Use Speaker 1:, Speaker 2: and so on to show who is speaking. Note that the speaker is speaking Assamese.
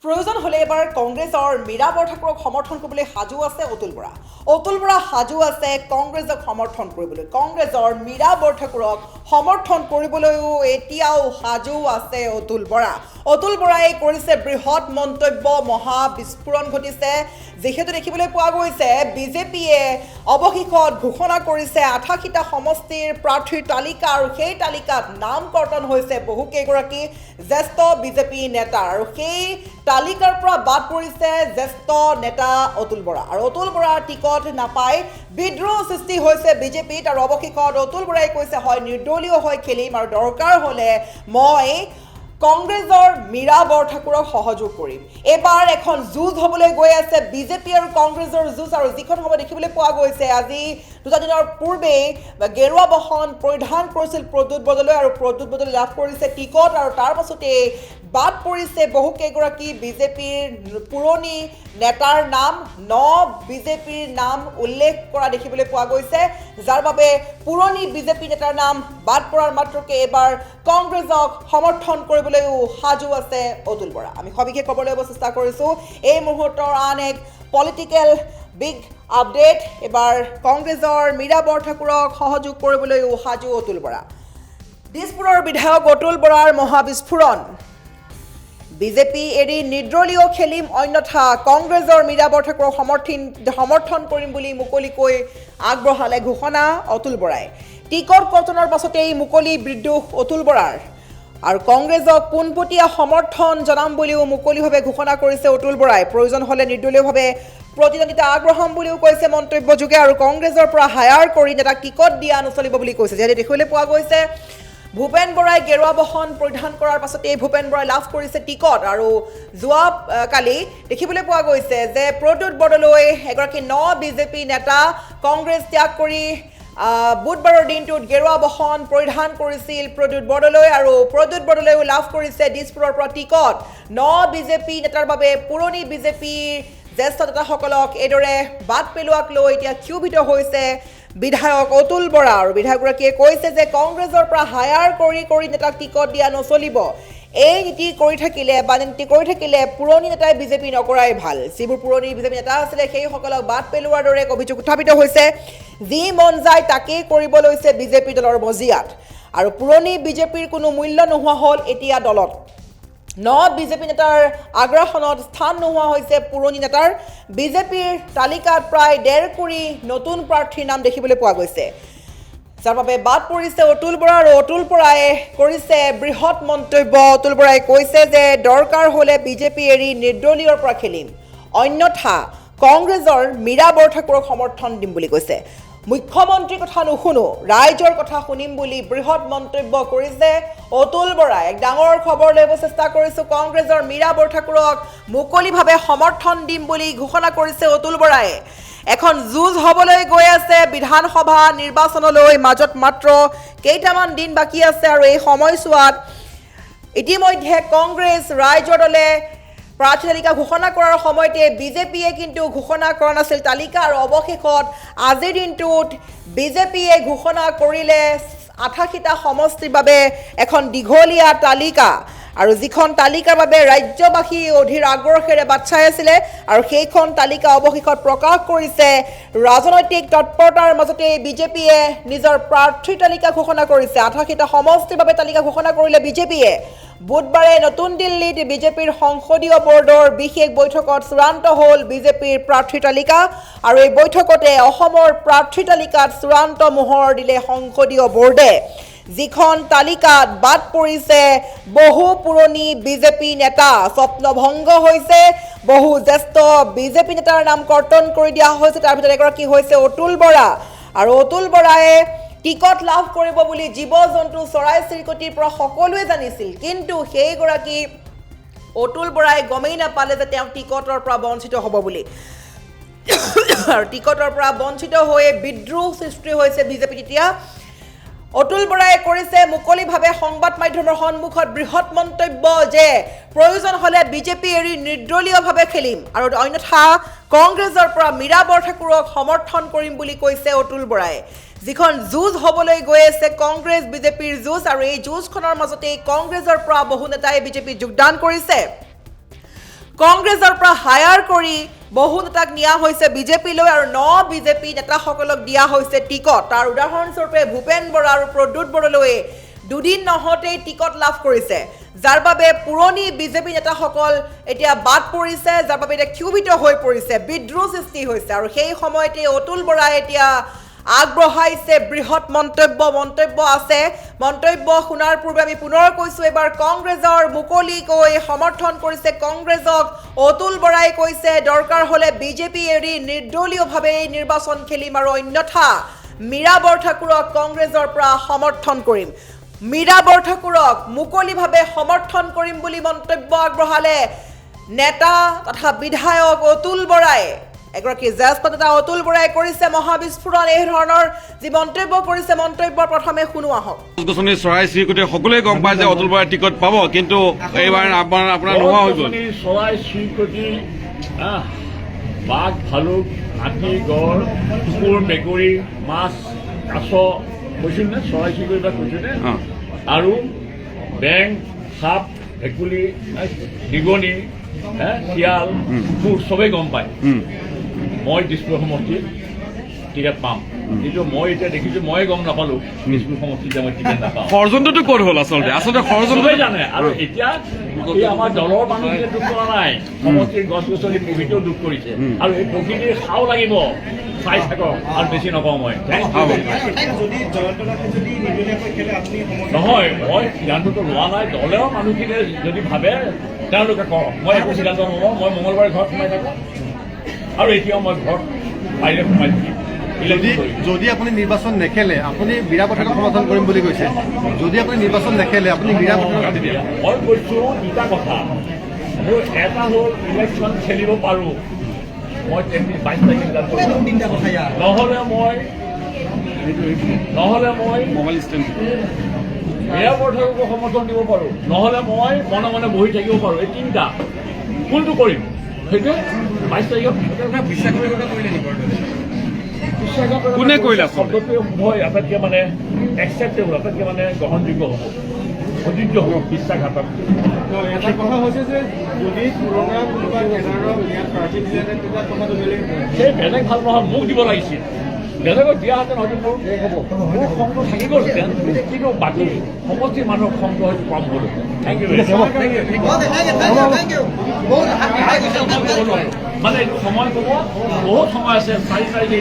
Speaker 1: প্ৰয়োজন হলে এবাৰ কংগ্ৰেছৰ মীৰা বৰঠাকুৰক সমৰ্থন কৰিবলৈ সাজু আছে অতুল বৰা। অতুল বৰা সাজু আছে কংগ্ৰেছক সমৰ্থন কৰিবলৈ। কংগ্ৰেছৰ মীৰা বৰঠাকুৰক সমৰ্থন কৰিবলৈও এতিয়াও সাজু আছে অতুল বৰা। অতুল বৰাই কৰিছে বৃহৎ মন্তব্য, মহা বিস্ফোৰণ ঘটিছে। যিহেতু দেখিবলৈ পোৱা গৈছে বিজেপিয়ে অৱশেষত ঘোষণা কৰিছে 88টা সমষ্টিৰ প্ৰাৰ্থীৰ তালিকা, আৰু সেই তালিকাত নাম কৰ্তন হৈছে বহুকেইগৰাকী জ্যেষ্ঠ বিজেপি নেতা, আৰু সেই তালিকাৰ পৰা বাদ পৰিছে জ্যেষ্ঠ নেতা অতুল বৰা। আৰু অতুল বৰাৰ টিকট নাপায় বিদ্ৰোহ সৃষ্টি হৈছে বিজেপিত, আৰু অৱশেষত অতুল বৰাই কৈছে হয় নিৰ্দলীয় হৈ খেলিম, আৰু দৰকাৰ হ'লে মই কংগ্ৰেছৰ মীৰা বৰঠাকুৰক সহযোগ কৰিম। এইবাৰ এখন যুঁজ হ'বলৈ গৈ আছে বিজেপি আৰু কংগ্ৰেছৰ যুঁজ, আৰু যিখন সময় দেখিবলৈ পোৱা গৈছে আজি দুটা দিনৰ পূৰ্বেই গেৰুৱা বসন পৰিধান কৰিছিল প্ৰদ্যুৎ বৰদলৈ, আৰু প্ৰদ্যুৎ বৰদলৈ লাভ কৰিছে টিকট, আৰু তাৰ পাছতেই বাদ পৰিছে বহুকেইগৰাকী বিজেপিৰ পুৰণি নেতাৰ নাম। 9 বিজেপিৰ নাম উল্লেখ কৰা দেখিবলৈ পোৱা গৈছে, যাৰ বাবে পুৰণি বিজেপি নেতাৰ নাম বাদ পৰাৰ মাত্ৰকে এইবাৰ কংগ্ৰেছক সমৰ্থন কৰিবলৈও সাজু আছে অতুল বৰা। আমি সবিশেষ খবৰ ল'ব চেষ্টা কৰিছোঁ। এই মুহূৰ্তৰ আন এক পলিটিকেল বিগ আপডেট, এবাৰ কংগ্ৰেছৰ মীৰা বৰঠাকুৰক সহযোগ কৰিবলৈও সাজু অতুল বৰা। দিছপুৰৰ বিধায়ক অতুল বৰাৰ মহাবিস্ফোৰণ। বিজেপি এৰি নিৰ্দলীয় খেলিম, অন্যথা কংগ্ৰেছৰ মীৰা বৰঠাকুৰক সমৰ্থন কৰিম বুলি মুকলিকৈ আগবঢ়ালে ঘোষণা অতুল বৰাই। টিকট কৰ্তনৰ পাছতেই মুকলি বিদ্ৰোহ অতুল বৰাৰ, আৰু কংগ্ৰেছক পোনপটীয়া সমৰ্থন জনাম বুলিও মুকলিভাৱে ঘোষণা কৰিছে অতুল বৰাই। প্ৰয়োজন হ'লে নিৰ্দলীয়ভাৱে প্ৰতিদ্বন্দ্বিতা আগবঢ়াম বুলিও কৈছে মন্তব্যযোগে, আৰু কংগ্ৰেছৰ পৰা হায়াৰ কৰি নেতাক টিকট দিয়া নচলিব বুলি কৈছে। যিহেতু দেখিবলৈ পোৱা গৈছে ভূপেন বৰাই গেৰুৱা বসন পৰিধান কৰাৰ পাছতেই ভূপেন বৰাই লাভ কৰিছে টিকট, আৰু যোৱা কালি দেখিবলৈ পোৱা গৈছে যে প্ৰদ্যুৎ বৰদলৈ এগৰাকী 9 বিজেপি নেতা কংগ্ৰেছ ত্যাগ কৰি বুধবাৰৰ দিনটোত গেৰুৱা বসন পৰিধান কৰিছিল প্ৰদ্যুৎ বৰদলৈ, আৰু প্ৰদ্যুৎ বৰদলৈও লাভ কৰিছে দিছপুৰৰ পৰা টিকট। 9 বিজেপি নেতাৰ বাবে পুৰণি বিজেপিৰ জ্যেষ্ঠ নেতাসকলক এইদৰে বাদ পেলোৱাক লৈ এতিয়া ক্ষোভিত হৈছে বিধায়ক অতুল বৰা, আৰু বিধায়কগৰাকীয়ে কৈছে যে কংগ্ৰেছৰ পৰা হায়াৰ কৰি নেতাক টিকট দিয়া নচলিব। এই নীতি কৰি থাকিলে পুৰণি নেতাই বিজেপি নকৰাই ভাল। যিবোৰ পুৰণি বিজেপি নেতা আছিলে সেইসকলক বাদ পেলোৱাৰ দৰে অভিযোগ উত্থাপিত হৈছে। যি মন যায় তাকেই কৰিব লৈছে বিজেপি দলৰ মজিয়াত, আৰু পুৰণি বিজেপিৰ কোনো মূল্য নোহোৱা হ'ল এতিয়া দলত। 9 বিজেপি নেতাৰ আগ্ৰাসনত স্থান নোহোৱা হৈছে পুৰণি নেতাৰ। বিজেপিৰ তালিকাত প্ৰায় 1.5 কোটি নতুন প্ৰাৰ্থীৰ নাম দেখিবলৈ পোৱা গৈছে, যাৰ বাবে বাদ পৰিছে অতুল বৰা, আৰু অতুল বৰাই কৰিছে বৃহৎ মন্তব্য। অতুল বৰাই কৈছে যে দৰকাৰ হ'লে বিজেপি এৰি নিৰ্দলীয়ৰ পৰা খেলিম, অন্যথা কংগ্ৰেছৰ মীৰা বৰঠাকুৰক সমৰ্থন দিম বুলি কৈছে। মুখ্যমন্ত্ৰীৰ কথা নুশুনো, ৰাইজৰ কথা শুনিম বুলি বৃহৎ মন্তব্য কৰিছে অতুল বৰাই। এক ডাঙৰ খবৰ ল'ব চেষ্টা কৰিছোঁ। কংগ্ৰেছৰ মীৰা বৰঠাকুৰক মুকলিভাৱে সমৰ্থন দিম বুলি ঘোষণা কৰিছে অতুল বৰাই। এখন যুঁজ হ'বলৈ গৈ আছে বিধানসভা নিৰ্বাচনলৈ, মাজত মাত্ৰ কেইটামান দিন বাকী আছে, আৰু এই সময়ছোৱাত ইতিমধ্যে কংগ্ৰেছ ৰাইজৰ দলে প্ৰাৰ্থী তালিকা ঘোষণা কৰাৰ সময়তে বিজেপিয়ে কিন্তু ঘোষণা কৰা নাছিল তালিকা, আৰু অৱশেষত আজিৰ দিনটোত বিজেপিয়ে ঘোষণা কৰিলে 88টা সমষ্টিৰ বাবে এখন দীঘলীয়া তালিকা, আৰু যিখন তালিকাৰ বাবে ৰাজ্যবাসী অধীৰ আগ্ৰহেৰে বাট চাই আছিলে, আৰু সেইখন তালিকা অৱশেষত প্ৰকাশ কৰিছে। ৰাজনৈতিক তৎপৰতাৰ মাজতে বিজেপিয়ে নিজৰ প্ৰাৰ্থীৰ তালিকা ঘোষণা কৰিছে। 88টা সমষ্টিৰ বাবে তালিকা ঘোষণা কৰিলে বিজেপিয়ে। বুধবাৰে নতুন দিল্লীত বিজেপিৰ সংসদীয় বৰ্ডৰ বিশেষ বৈঠকত চূড়ান্ত হ'ল বিজেপিৰ প্ৰাৰ্থীৰ তালিকা, আৰু এই বৈঠকতে অসমৰ প্ৰাৰ্থীৰ তালিকাত চূড়ান্ত মোহৰ দিলে সংসদীয় বৰ্ডে। যিখন তালিকাত বাদ পৰিছে বহু পুৰণি বিজেপি নেতা, স্বপ্নভংগ হৈছে বহু জ্যেষ্ঠ বিজেপি নেতাৰ নাম কৰ্তন কৰি দিয়া হৈছে। তাৰ ভিতৰত এগৰাকী হৈছে অতুল বৰা, আৰু অতুল বৰাই টিকট লাভ কৰিব বুলি জীৱ জন্তু চৰাই চিৰিকটিৰ পৰা সকলোৱে জানিছিল, কিন্তু সেইগৰাকী অতুল বৰাই গমেই নাপালে যে তেওঁ টিকটৰ পৰা বঞ্চিত হ'ব বুলি, আৰু টিকটৰ পৰা বঞ্চিত হৈয়ে বিদ্ৰোহ সৃষ্টি হৈছে বিজেপিত। এতিয়া অতুল বৰাই কৰিছে মুকলিভাৱে সংবাদ মাধ্যমৰ সন্মুখত বৃহৎ মন্তব্য যে প্ৰয়োজন হ'লে বিজেপি এৰি নিৰ্দলীয়ভাৱে খেলিম, আৰু অন্যথা কংগ্ৰেছৰ পৰা মীৰা বৰঠাকুৰক সমৰ্থন কৰিম বুলি কৈছে অতুল বৰাই। যিখন যুঁজ হ'বলৈ গৈ আছে কংগ্ৰেছ বিজেপিৰ যুঁজ, আৰু এই যুঁজখনৰ মাজতেই কংগ্ৰেছৰ পৰা বহু নেতাই বিজেপিত যোগদান কৰিছে। কংগ্ৰেছৰ পৰা হায়াৰ কৰি বহু নেতাক নিয়া হৈছে বিজেপিলৈ আৰু বিজেপি নেতাসকলক দিয়া হৈছে টিকট। তাৰ উদাহৰণস্বৰূপে ভূপেন বৰা আৰু প্ৰদ্যুৎ বড়োলৈ দুদিন নহওঁতেই টিকট লাভ কৰিছে, যাৰ বাবে পুৰণি বিজেপি নেতাসকল এতিয়া বাদ পৰিছে, যাৰ বাবে এতিয়া ক্ষোভিত হৈ পৰিছে, বিদ্ৰোহ সৃষ্টি হৈছে। আৰু সেই সময়তে অতুল বৰাই এতিয়া আগবঢ়াইছে বৃহৎ মন্তব্য আছে। মন্তব্য শুনাৰ পূৰ্বে আমি পুনৰ কৈছোঁ, এবাৰ কংগ্ৰেছৰ মুকলিকৈ সমৰ্থন কৰিছে কংগ্ৰেছক। অতুল বৰাই কৈছে দৰকাৰ হ'লে বিজেপি এৰি নিৰ্দলীয়ভাৱে নিৰ্বাচন খেলিম আৰু অন্যথা মীৰা বৰঠাকুৰক কংগ্ৰেছৰ পৰা সমৰ্থন কৰিম। মীৰা বৰঠাকুৰক মুকলিভাৱে সমৰ্থন কৰিম বুলি মন্তব্য আগবঢ়ালে নেতা তথা বিধায়ক অতুল বৰাই। এগৰাকী জ্যেষ্ঠ নেতা অতুল বৰাই কৰিছে মহাবিস্ফোৰণ। এই ধৰণৰ যি মন্তব্য কৰিছে, মন্তব্য প্ৰথমে শুনো আহক।
Speaker 2: গছগছনি চৰাই চিৰিকটি সকলোৱে গম পায় যে অতুল বৰাই টিকট পাব, কিন্তু এইবাৰ আপোনাৰ নোহোৱা হৈ গ'ল।
Speaker 3: চৰাই চিৰিকটি, বাঘ, ভালুক, হাতী, গড়, কুকুৰ, মেকুৰী, মাছ, কাছ, কৈছোঁ নে চৰাই চিৰিকটি বা কৈছোঁ নে, আৰু বেং, সাপ, ভেকুলী, নিগনি, শিয়াল, কুকুৰ চবেই গম পায় মই দিছপুৰ সমষ্টিত টিকেট পাম। কিন্তু মই এতিয়া দেখিছোঁ মই গম নাপালোঁ দিছপুৰ সমষ্টিত যে মই টিকেট নাপাওঁ।
Speaker 2: ষড়যন্ত্ৰটো ক'ত হ'ল আচলতে ষড়যন্ত্ৰই
Speaker 3: জানে। আৰু এতিয়া আমাৰ দলৰ মানুহখিনিয়ে দুখ কৰা নাই, সমষ্টিৰ গছ গছনি প্ৰকৃতিও দুখ কৰিছে। আৰু এই প্ৰকৃতিৰ খাও লাগিব, চাই থাকক। আৰু বেছি নকওঁ মই। নহয়, মই সিদ্ধান্তটো লোৱা নাই। দলেও মানুহখিনিয়ে যদি ভাবে তেওঁলোকে কওক, মই একো সিদ্ধান্ত নলওঁ। মই মঙলবাৰে ঘৰত সোমাই থাকোঁ আৰু এতিয়াও মই ঘৰত বাহিৰে সোমাই থাকিম।
Speaker 4: যদি আপুনি নিৰ্বাচন নেখেলে আপুনি মীৰা বৰঠাকুৰক সমৰ্থন কৰিম বুলি কৈছে, যদি আপুনি নিৰ্বাচন নেখেলে আপুনি মীৰা বৰঠাকুৰক দিব।
Speaker 3: মই কৈছোঁ দুটা কথা। মোৰ এটা হ'ল ইলেকশ্যন খেলিব পাৰোঁ, মই 22 তাৰিখে নহ'লে মই
Speaker 2: মোবাইল ষ্টেণ্ড
Speaker 3: মীৰা বৰঠাকুৰক সমৰ্থন দিব পাৰোঁ, নহ'লে মই মনে মনে বহি থাকিব পাৰোঁ। এই তিনিটা কোনটো কৰিম সেইটোৱে 22 তাৰিখত বিশ্বাস
Speaker 2: কোনে কৰিলে
Speaker 3: শব্দটোৱে হয় আটাইতকৈ মানে একচেপ্টেবল, আটাইতকৈ মানে গ্ৰহণযোগ্য হ'ব, প্ৰযোজ্য হ'ব বিশ্বাসঘাতক।
Speaker 4: এটা কথা হৈছে যে যদি পুৰণা কোনোবা কেডাৰৰ ইয়াত প্ৰাৰ্থী দিলে তেতিয়া কথাটো বেলেগ।
Speaker 3: সেই বেলেগ ভাল নহয়, মোক দিব লাগিছিল। বেলেগক দিয়াহেঁতেন হয়তো মোৰ মোৰ খংটো থাকি গ'লহেঁতেন, কিন্তু বাকী সমষ্টিৰ মানুহৰ খংটো হয়তো কম হ'ল। Thank you. মানে এইটো সময় ক'ব, বহুত সময় আছে, 4 তাৰিখে